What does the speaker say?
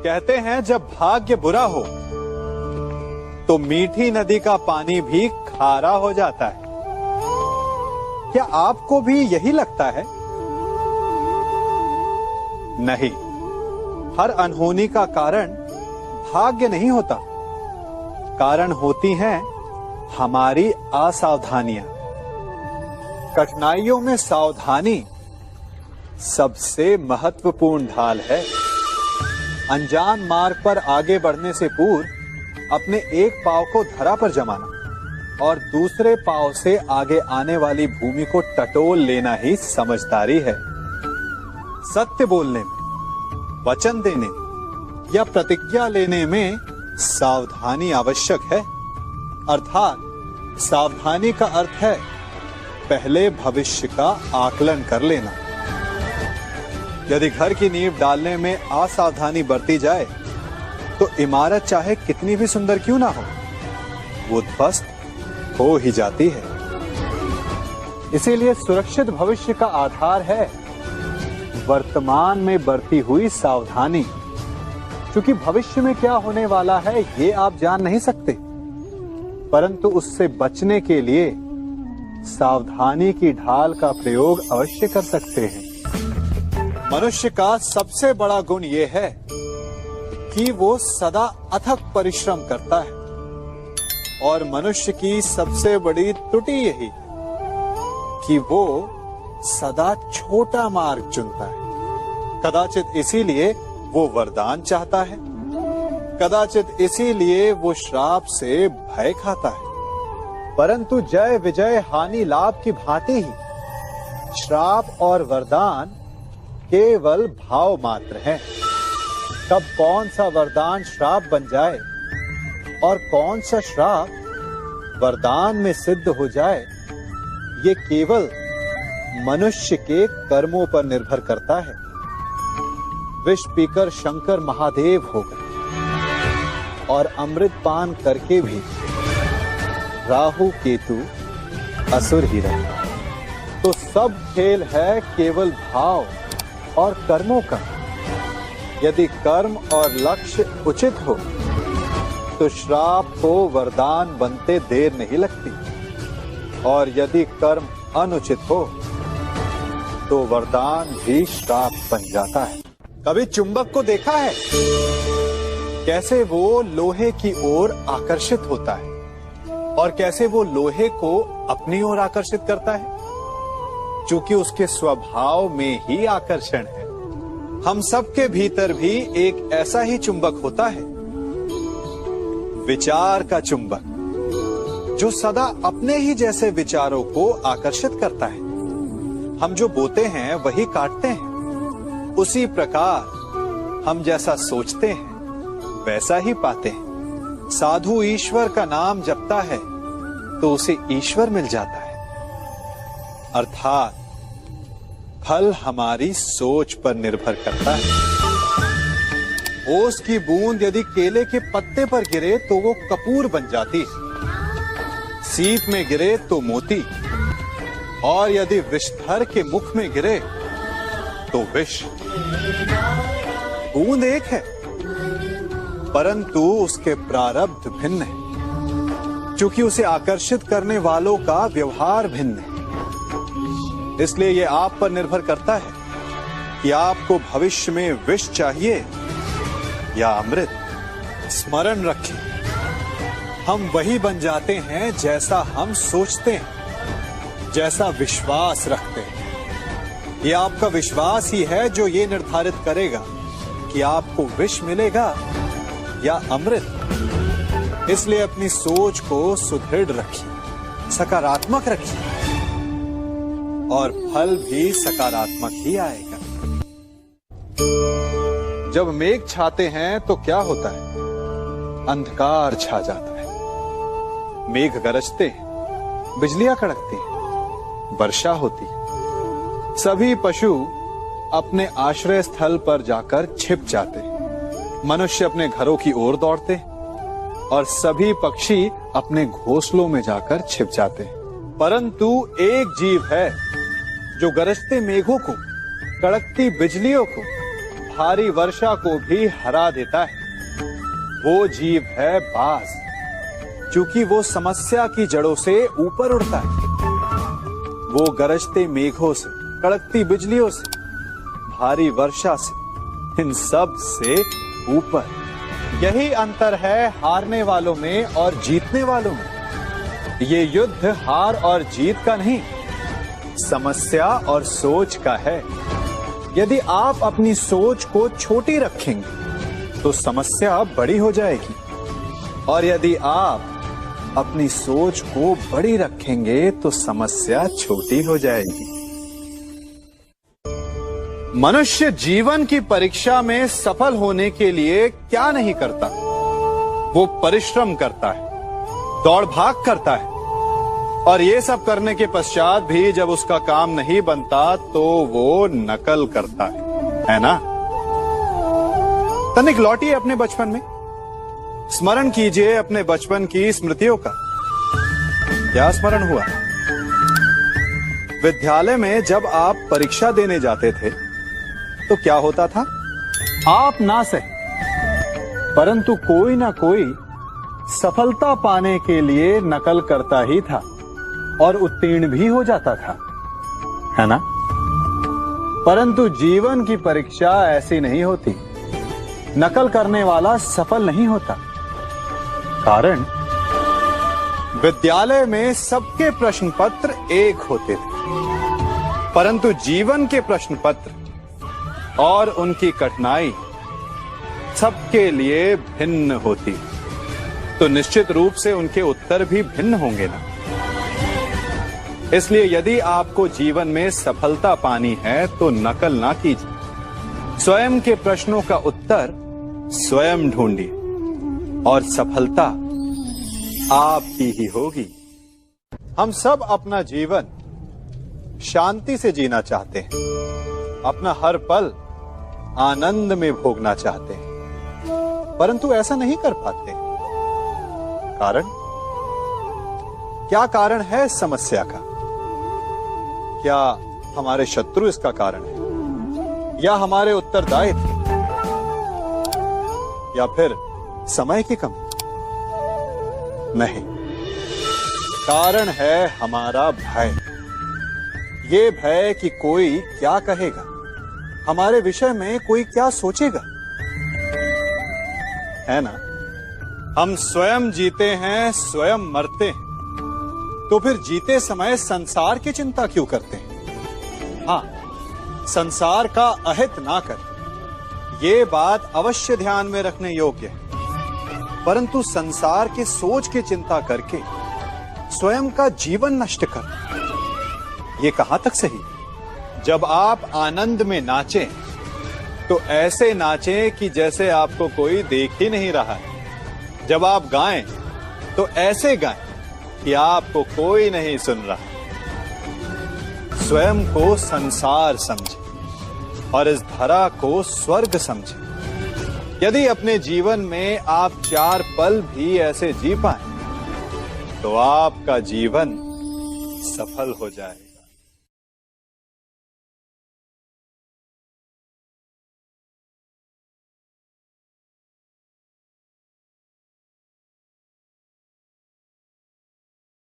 कहते हैं जब भाग्य बुरा हो तो मीठी नदी का पानी भी खारा हो जाता है। क्या आपको भी यही लगता है? नहीं, हर अनहोनी का कारण भाग्य नहीं होता। कारण होती हैं हमारी असावधानियां। कठिनाइयों में सावधानी सबसे महत्वपूर्ण ढाल है। अनजान मार्ग पर आगे बढ़ने से पूर्व अपने एक पांव को धरा पर जमाना और दूसरे पांव से आगे आने वाली भूमि को टटोल लेना ही समझदारी है। सत्य बोलने में, वचन देने या प्रतिज्ञा लेने में सावधानी आवश्यक है। अर्थात सावधानी का अर्थ है पहले भविष्य का आकलन कर लेना। यदि घर की नींव डालने में असावधानी बरती जाए तो इमारत चाहे कितनी भी सुंदर क्यों ना हो, वो ध्वस्त हो ही जाती है। इसीलिए सुरक्षित भविष्य का आधार है वर्तमान में बरती हुई सावधानी। क्योंकि भविष्य में क्या होने वाला है ये आप जान नहीं सकते, परंतु उससे बचने के लिए सावधानी की ढाल का प्रयोग अवश्य कर सकते हैं। मनुष्य का सबसे बड़ा गुण यह है कि वो सदा अथक परिश्रम करता है और मनुष्य की सबसे बड़ी त्रुटि यही कि वो सदा छोटा मार्ग चुनता है। कदाचित इसीलिए वो वरदान चाहता है, कदाचित इसीलिए वो श्राप से भय खाता है। परंतु जय विजय हानि लाभ की भांति ही श्राप और वरदान केवल भाव मात्र हैं। कब कौन सा वरदान श्राप बन जाए और कौन सा श्राप वरदान में सिद्ध हो जाए, ये केवल मनुष्य के कर्मों पर निर्भर करता है। विष पीकर शंकर महादेव हो गए और अमृत पान करके भी राहु केतु असुर ही रहे। तो सब खेल है केवल भाव और कर्मों का। यदि कर्म और लक्ष्य उचित हो तो श्राप को वरदान बनते देर नहीं लगती, और यदि कर्म अनुचित हो तो वरदान भी श्राप बन जाता है। कभी चुंबक को देखा है कैसे वो लोहे की ओर आकर्षित होता है और कैसे वो लोहे को अपनी ओर आकर्षित करता है? चूंकि उसके स्वभाव में ही आकर्षण है। हम सबके भीतर भी एक ऐसा ही चुंबक होता है, विचार का चुंबक, जो सदा अपने ही जैसे विचारों को आकर्षित करता है। हम जो बोते हैं वही काटते हैं। उसी प्रकार हम जैसा सोचते हैं वैसा ही पाते हैं। साधु ईश्वर का नाम जपता है तो उसे ईश्वर मिल जाता है। अर्थात फल हमारी सोच पर निर्भर करता है। ओस की बूंद यदि केले के पत्ते पर गिरे तो वो कपूर बन जाती, सीप में गिरे तो मोती, और यदि विषधर के मुख में गिरे तो विष। बूंद एक है परंतु उसके प्रारब्ध भिन्न है, क्योंकि उसे आकर्षित करने वालों का व्यवहार भिन्न है। इसलिए यह आप पर निर्भर करता है कि आपको भविष्य में विष चाहिए या अमृत। स्मरण रखें, हम वही बन जाते हैं जैसा हम सोचते हैं, जैसा विश्वास रखते हैं। यह आपका विश्वास ही है जो ये निर्धारित करेगा कि आपको विष मिलेगा या अमृत। इसलिए अपनी सोच को सुदृढ़ रखिए, सकारात्मक रखिए, और फल भी सकारात्मक ही आएगा। जब मेघ छाते हैं तो क्या होता है? अंधकार छा जाता है। मेघ गरजते हैं, बिजलियां कड़कती हैं, वर्षा होती है। सभी पशु अपने आश्रय स्थल पर जाकर छिप जाते हैं। मनुष्य अपने घरों की ओर दौड़ते हैं और सभी पक्षी अपने घोंसलों में जाकर छिप जाते हैं। परंतु एक जीव है जो गरजते मेघों को, कड़कती बिजलियों को भारी वर्षा को भी हरा देता है, वो जीव है बाज। क्योंकि वो समस्या की जड़ों से ऊपर उड़ता है। वो गरजते मेघों से, कड़कती बिजलियों से, भारी वर्षा से, इन सब से ऊपर। यही अंतर है हारने वालों में और जीतने वालों में। ये युद्ध हार और जीत का नहीं, समस्या और सोच का है। यदि आप अपनी सोच को छोटी रखेंगे तो समस्या बड़ी हो जाएगी, और यदि आप अपनी सोच को बड़ी रखेंगे तो समस्या छोटी हो जाएगी। मनुष्य जीवन की परीक्षा में सफल होने के लिए क्या नहीं करता? वो परिश्रम करता है, दौड़ भाग करता है, और ये सब करने के पश्चात भी जब उसका काम नहीं बनता तो वो नकल करता है ना? तनिक लौटिए अपने बचपन में, स्मरण कीजिए अपने बचपन की स्मृतियों का। क्या स्मरण हुआ? विद्यालय में जब आप परीक्षा देने जाते थे तो क्या होता था? आप ना सही, परंतु कोई ना कोई सफलता पाने के लिए नकल करता ही था और उत्तीर्ण भी हो जाता था, है ना? परंतु जीवन की परीक्षा ऐसी नहीं होती। नकल करने वाला सफल नहीं होता। कारण विद्यालय में सबके प्रश्न पत्र एक होते थे, परंतु जीवन के प्रश्न पत्र और उनकी कठिनाई सबके लिए भिन्न होती। तो निश्चित रूप से उनके उत्तर भी भिन्न होंगे ना। इसलिए यदि आपको जीवन में सफलता पानी है तो नकल ना कीजिए। स्वयं के प्रश्नों का उत्तर स्वयं ढूंढिए और सफलता आपकी ही होगी। हम सब अपना जीवन शांति से जीना चाहते हैं, अपना हर पल आनंद में भोगना चाहते हैं, परंतु ऐसा नहीं कर पाते। कारण क्या कारण है समस्या का? क्या हमारे शत्रु इसका कारण है, या हमारे उत्तरदायित्व, या फिर समय की कमी? नहीं, कारण है हमारा भय। ये भय कि कोई क्या कहेगा, हमारे विषय में कोई क्या सोचेगा, है ना? हम स्वयं जीते हैं, स्वयं मरते हैं, तो फिर जीते समय संसार की चिंता क्यों करते हैं? हाँ, संसार का अहित ना कर, ये बात अवश्य ध्यान में रखने योग्य है। परंतु संसार के सोच की चिंता करके स्वयं का जीवन नष्ट कर, ये कहां तक सही? जब आप आनंद में नाचें तो ऐसे नाचें कि जैसे आपको कोई देख ही नहीं रहा है। जब आप गाएं तो ऐसे गाएं कि आपको कोई नहीं सुन रहा। स्वयं को संसार समझे और इस धरा को स्वर्ग समझे। यदि अपने जीवन में आप 4 पल भी ऐसे जी पाए तो आपका जीवन सफल हो जाए।